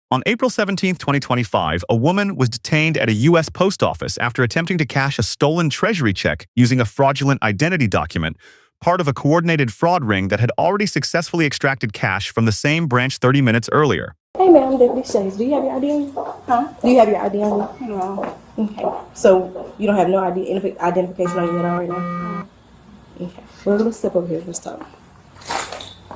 On April 17, 2025, a woman was detained at a U.S. post office after attempting to cash a stolen treasury check using a fraudulent identity document, part of a coordinated fraud ring that had already successfully extracted cash from the same branch 30 minutes earlier. Hey ma'am, Deputy Shays, do you have your ID on you? Huh? Do you have your ID on you? No. Okay. So you don't have no identification on you at all right now? Okay. Well, let's step over here. Let's talk.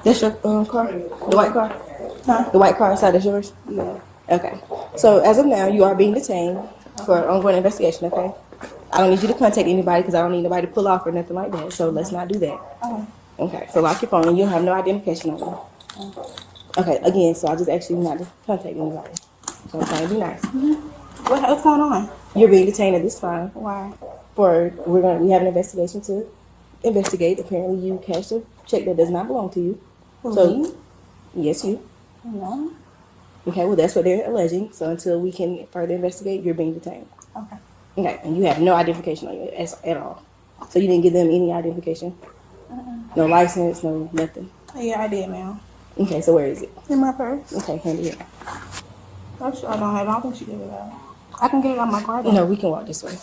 That's your car? The white car? Huh? The white car outside is yours? Yeah. Okay. So as of now, you are being detained for ongoing investigation, okay? I don't need you to contact anybody because I don't need nobody to pull off or nothing like that. So let's not do that. Okay. So lock your phone and you don't have no identification on you. Okay. Again, so I just asked you not to contact anybody. So I'm trying to be nice. What's going on? You're being detained at this time. Why? We have an investigation to investigate. Apparently you cashed a check that does not belong to you. Me? Yes, you. No. Okay, well that's what they're alleging. So until we can further investigate, you're being detained. Okay. Okay, and you have no identification on you at all. So you didn't give them any identification? No license, no nothing? Yeah, I did, ma'am. Okay, so where is it? In my purse. Okay, hand it here. Actually, I don't have it. I don't think she gave it out. I can get it on my card. No, we can walk this way.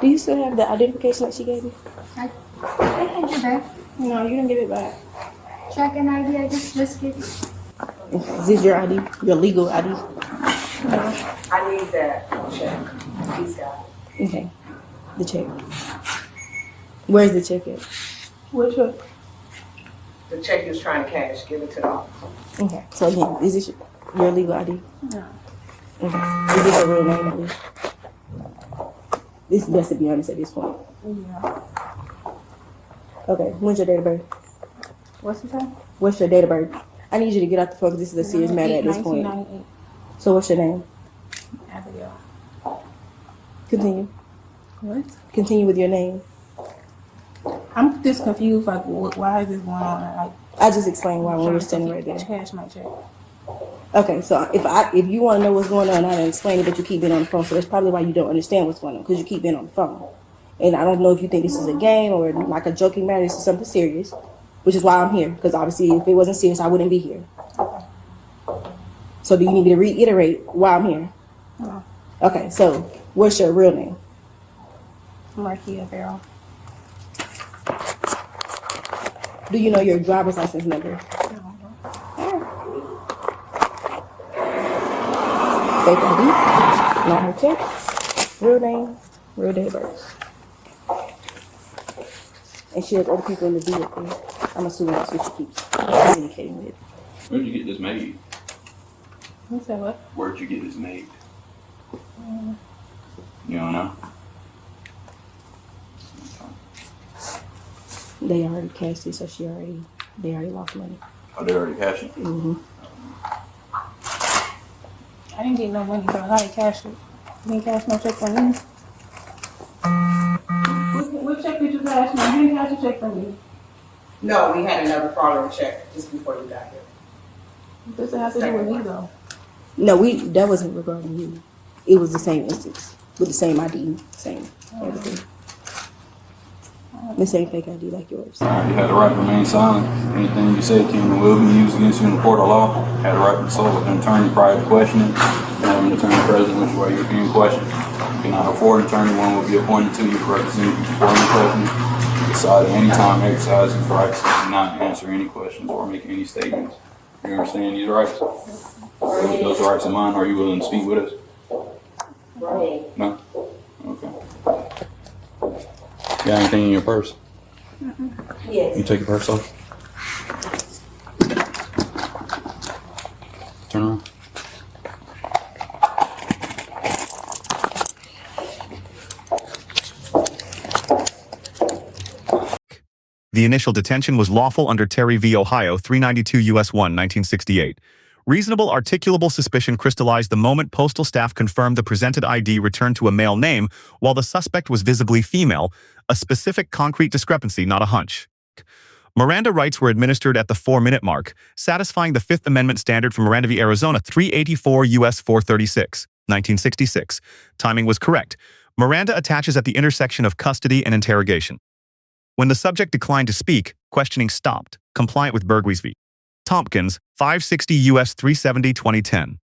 Do you still have the identification that she gave you? I hand it back. No, you didn't give it back. Check an ID, I just give it. Okay. Is this your ID? Your legal ID? I need that check. He's got it. Okay. The check. Where's the check at? Which one? The check he was trying to cash, give it to the officer. Okay. So again, is this your legal ID? No. Okay. Is this your real name, at least? This is best to be honest at this point. Yeah. Okay. When's your date of birth? What's the time? What's your date of birth? I need you to get out the phone because this is a serious matter at this point. 1998. So what's your name? Abigail. Continue. What? Continue with your name. I'm just confused. Like, why is this going on? Like, I just explained why when we're standing right there. Cash my check. Okay, so if you want to know what's going on, I didn't explain it, but you keep being on the phone. So that's probably why you don't understand what's going on, because you keep being on the phone. And I don't know if you think this is a game or like a joking matter. This is something serious, which is why I'm here. Because obviously, if it wasn't serious, I wouldn't be here. So do you need me to reiterate why I'm here? No. Okay, so what's your real name? Marquia Farrell. Do you know your driver's license number? Fake ID, not her check, real name, real date of birth. And she has other people in the vehicle. I'm assuming that's what she keeps communicating with. Where'd you get this made? You said what? Where'd you get this made? You don't know? They already cashed it, so they already lost money. Oh, they already cashed it? Mm-hmm. I didn't get no money, but I already cashed it. You didn't cash no check from me. What check did you cash me? You didn't cash a check from me. No, we had another fraudulent check just before you got here. What does it have to do with me though? No, that wasn't regarding you. It was the same instance with the same ID, same everything. The same fake ID like yours. You had the right to remain silent. Anything you say can and will be used against you in the court of law. Had the right to consult with an attorney prior to questioning. You have an attorney present which way you're being questioned. You cannot afford an attorney. One will be appointed to you to represent you before any questioning. Decide at any time exercise his rights to not answer any questions or make any statements. You understand these rights? Those rights are mine. Are you willing to speak with us? Right. No? Okay. Got anything in your purse? Yes. You take your purse off. Turn around. The initial detention was lawful under Terry v. Ohio 392 U.S. 1, 1968. Reasonable articulable suspicion crystallized the moment postal staff confirmed the presented ID returned to a male name while the suspect was visibly female, a specific concrete discrepancy, not a hunch. Miranda rights were administered at the 4-minute mark, satisfying the Fifth Amendment standard from Miranda v. Arizona 384 U.S. 436, 1966. Timing was correct. Miranda attaches at the intersection of custody and interrogation. When the subject declined to speak, questioning stopped, compliant with Bergwies v. Tompkins, 560 U.S. 370 2010.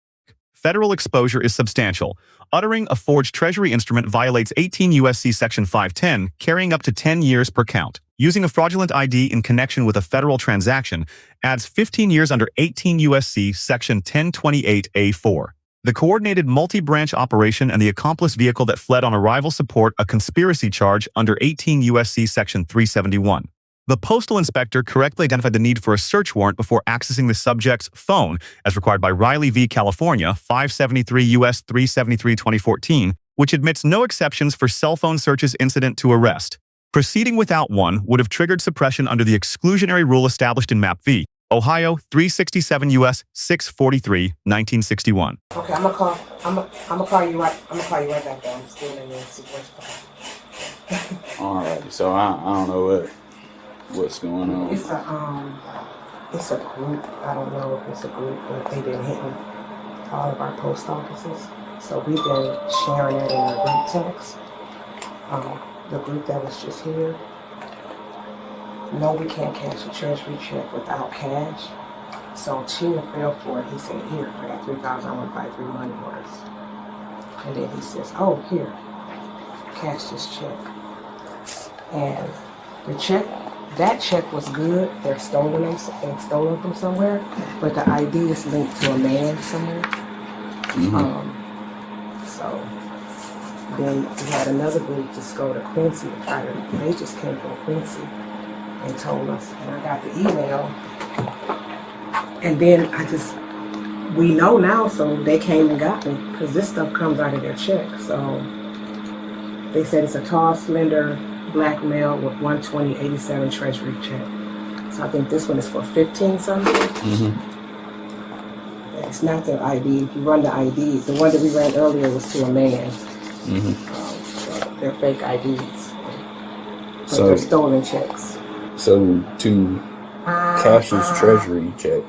Federal exposure is substantial. Uttering a forged Treasury instrument violates 18 U.S.C. Section 510, carrying up to 10 years per count. Using a fraudulent ID in connection with a federal transaction adds 15 years under 18 U.S.C. Section 1028A4. The coordinated multi-branch operation and the accomplice vehicle that fled on arrival support a conspiracy charge under 18 U.S.C. Section 371. The postal inspector correctly identified the need for a search warrant before accessing the subject's phone, as required by Riley v. California, 573 U.S. 373 2014, which admits no exceptions for cell phone searches incident to arrest. Proceeding without one would have triggered suppression under the exclusionary rule established in Map v. Ohio 367 U.S. 643 1961. Okay, I'm gonna call you right back though. I'm still in the situation. Alright, so I don't know what's going on. It's a group. I don't know if it's a group, but they've been hitting all of our post offices. So we've been sharing it in our group text. The group that was just here. No, we can't cash a treasury check without cash. So Chino fell for it. He said, here, I got 3,000, I want to buy 3 money orders. And then he says, oh, here, cash this check. And the check, that check was good. They're stolen from somewhere, but the ID is linked to a man somewhere. So then we had another group just go to Quincy to try to, they just came from Quincy and told us, and I got the email. And then we know now, so they came and got me, because this stuff comes out of their check. So they said it's a tall, slender, black male with 120.87 treasury check. So I think this one is for 15 something. It's not their ID. If you run the ID, the one that we ran earlier was to a man. So they're fake IDs. But they're stolen checks. So to cash this treasury check,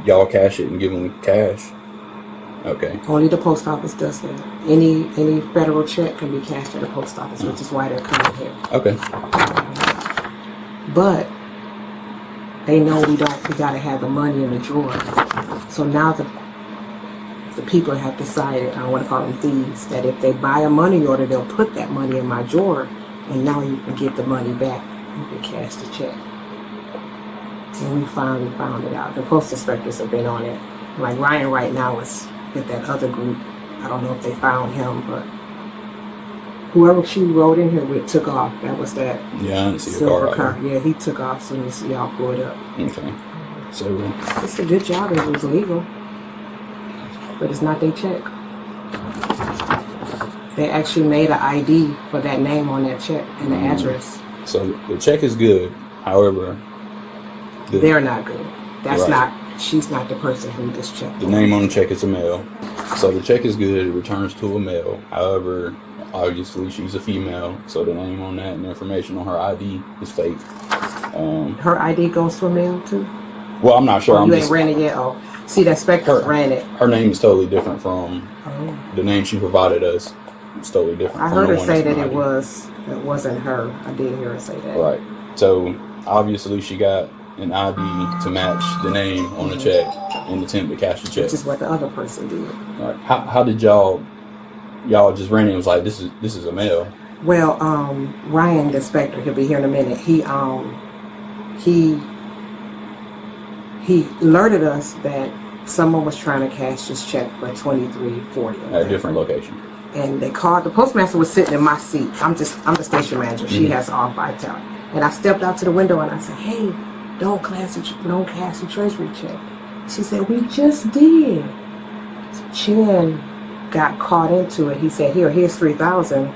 y'all cash it and give them cash? Okay. Only the post office does that. Any federal check can be cashed at the post office, which is why they're coming here. Okay. But they know we gotta have the money in the drawer. So now the people have decided, I don't want to call them thieves, that if they buy a money order, they'll put that money in my drawer, and now you can get the money back. You can cash the check. And we finally found it out. The post inspectors have been on it. Like Ryan right now is with that other group. I don't know if they found him, but whoever she rode in here with took off. That was that Yeah, I didn't see the silver car. car. Yeah, he took off as soon as y'all pulled up. Okay. So It's a good job if it was legal. But it's not their check. They actually made an ID for that name on that check and the address. so the check is good. However, They're not good. That's Right. she's not the person who this check. the name on the check is a male. So the check is good. It returns to a male. However, obviously she's a female, so the name on that and the information on her ID is fake. Her ID goes to a mail too? Well, I'm not sure. You ain't ran it yet? Oh, see, that Spectre ran it. Her name is totally different from Oh. the name she provided us. It's totally different. I from heard the her one say that's that on it wasn't her. I did hear her say that. Right. So obviously she got an ID to match the name on the check in the attempt to cash the check. Which is what the other person did. Right. How did y'all just ran it and was like, this is a male? Well, Ryan, the inspector, he'll be here in a minute. He alerted us that someone was trying to cash this check for $23.40 At a different location. And they called. The postmaster was sitting in my seat. I'm the station manager. She has all 5 talent. And I stepped out to the window and I said, "Hey, don't cash the treasury check." She said, "We just did." Chin got caught into it. He said, here's 3,000.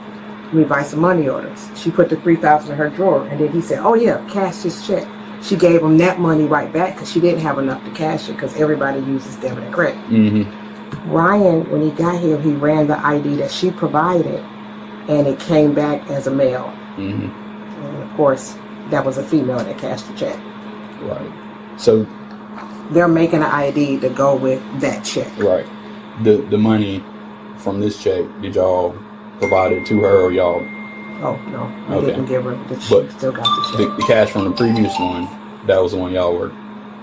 Let me buy some money orders. She put the 3,000 in her drawer, and then he said, "Oh yeah, cash this check." She gave him that money right back because she didn't have enough to cash it because everybody uses debit and credit. Ryan, when he got here, he ran the ID that she provided, and it came back as a male. And of course, that was a female that cashed the check. Right. So They're making an ID to go with that check. right. The money from this check, did y'all provide it to her or y'all Oh no, I Okay. didn't give her. She But still got the check. the cash from the previous one, That was the one y'all were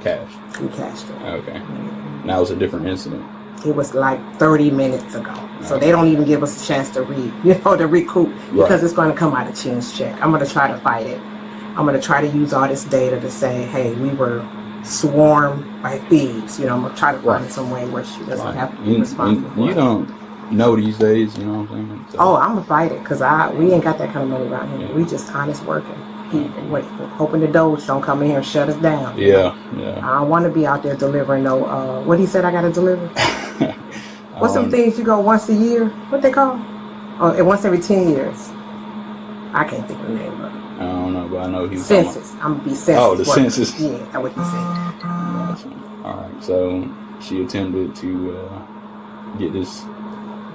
cashed. We cashed it. Okay. And that was a different incident. It was like 30 minutes ago. So they don't even give us a chance to to recoup, because it's going to come out of Chin's check. I'm going to try to fight it. I'm going to try to use all this data to say, hey, we were swarmed by thieves. I'm going to try to find some way where she doesn't have to be responsible for it. You don't know these days, you know what I'm saying? So. Oh, I'm going to fight it, because we ain't got that kind of money around here. We just honest working people. Hoping the Doge don't come in here and shut us down. Yeah. I don't want to be out there delivering no, what he said I got to deliver? What's some things you go once a year? What they call? Oh, once every 10 years. I can't think of the name of it. I don't know, but I know he's census. I'm gonna be census. Oh, the census. Yeah, that's what he said. All right, so she attempted to get this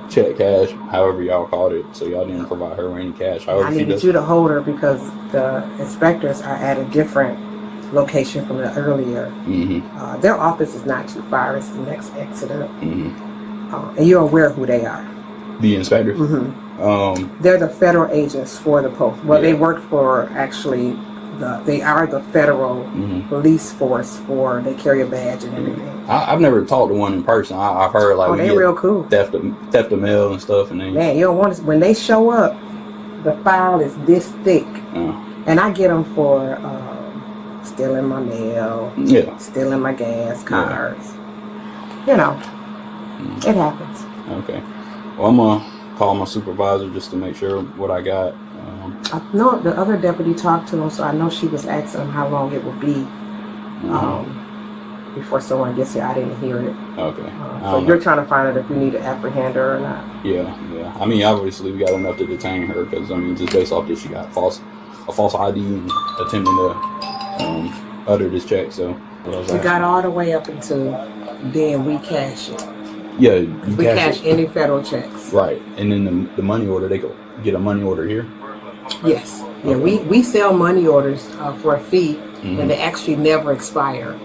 check cash, however y'all called it, so y'all didn't provide her any cash. However, I needed you to hold her because the inspectors are at a different location from the earlier. Their office is not too far. It's the next exit up. And you're aware who they are. The inspectors? They're the federal agents for the post. Well, they work for actually, they are the federal police force they carry a badge and everything. I've never talked to one in person. I've heard like they're real cool. Theft of mail and stuff. And man, you don't want to, when they show up, the file is this thick. And I get them for stealing my mail, stealing my gas cards. It happens. Okay. Well, I'm going to call my supervisor just to make sure what I got. I know the other deputy talked to him, so I know she was asking him how long it would be before someone gets here. I didn't hear it. Okay. So you're trying to find out if we need to apprehend her or not. Yeah. I mean, obviously we got enough to detain her because, I mean, just based off this, she got a false ID and attempting to utter this check. So we got all the way up until then we cash it. Yeah, we cash any federal checks. Right, and then the money order, they could get a money order here? Yes. Yeah, we sell money orders for a fee, and they actually never expire.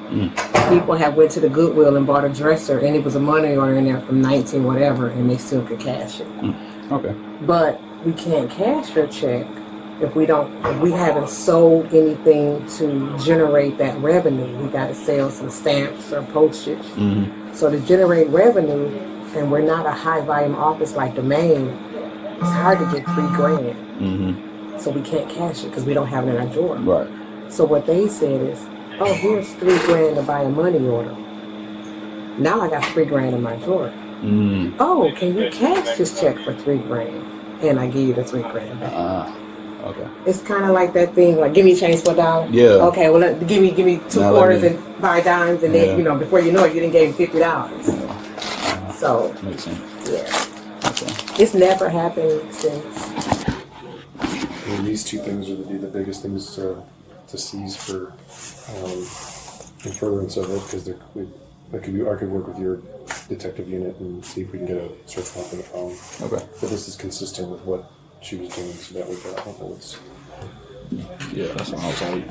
People have went to the Goodwill and bought a dresser, and it was a money order in there from 19 whatever, and they still could cash it. Okay. But we can't cash your check if we haven't sold anything to generate that revenue. We got to sell some stamps or postage. So to generate revenue, and we're not a high volume office like the main, it's hard to get $3,000. So we can't cash it because we don't have it in our drawer. Right. So what they said is, oh, here's $3,000 to buy a money order. Now I got $3,000 in my drawer. Oh, can you cash this check for $3,000? And I give you the $3,000 back. Okay. It's kind of like that thing, like give me change for $1. Yeah. Okay, well give me 2 quarters and buy dimes, and then before you know it, you didn't give him $50. So makes sense. Yeah. Okay. It's never happened since. These two things would be the biggest things to seize for in furtherance of it, because I could work with your detective unit and see if we can get a search warrant for the phone. Okay. But this is consistent with what she was doing, so that we got what's. Yeah, that's what I was on.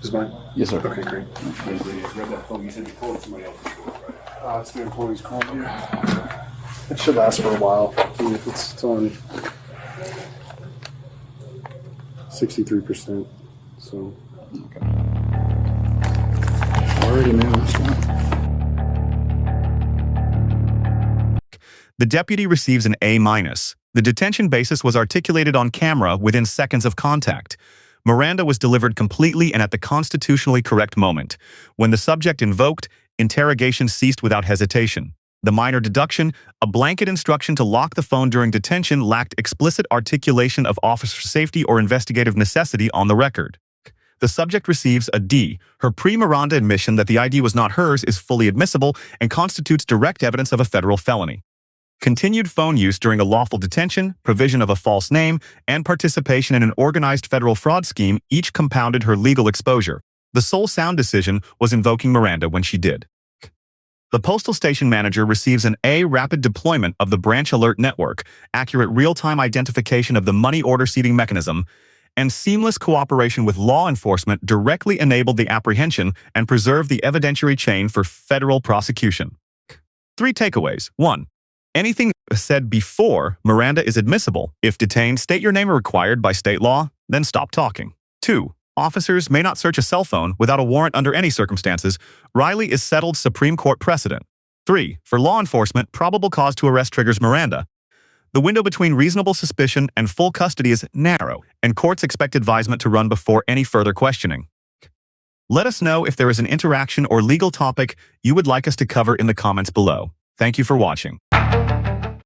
Is mine? Yes, sir. Okay, great. Grab that phone. You said you called somebody else. It's the employee's call. Yeah. It should last for a while. It's on 63%. So. Okay. Alrighty, man. That's fine. The deputy receives an A-. The detention basis was articulated on camera within seconds of contact. Miranda was delivered completely and at the constitutionally correct moment. When the subject invoked, interrogation ceased without hesitation. The minor deduction, a blanket instruction to lock the phone during detention, lacked explicit articulation of officer safety or investigative necessity on the record. The subject receives a D. Her pre-Miranda admission that the ID was not hers is fully admissible and constitutes direct evidence of a federal felony. Continued phone use during a lawful detention, provision of a false name, and participation in an organized federal fraud scheme each compounded her legal exposure. The sole sound decision was invoking Miranda when she did. The postal station manager receives an A. Rapid deployment of the branch alert network, accurate real-time identification of the money order seating mechanism, and seamless cooperation with law enforcement directly enabled the apprehension and preserved the evidentiary chain for federal prosecution. 3 takeaways. 1. Anything said before Miranda is admissible. If detained, state your name are required by state law, then stop talking. 2. officers may not search a cell phone without a warrant under any circumstances. Riley is settled Supreme Court precedent. 3. For law enforcement, probable cause to arrest triggers Miranda. The window between reasonable suspicion and full custody is narrow, and courts expect advisement to run before any further questioning. Let us know if there is an interaction or legal topic you would like us to cover in the comments below. Thank you for watching.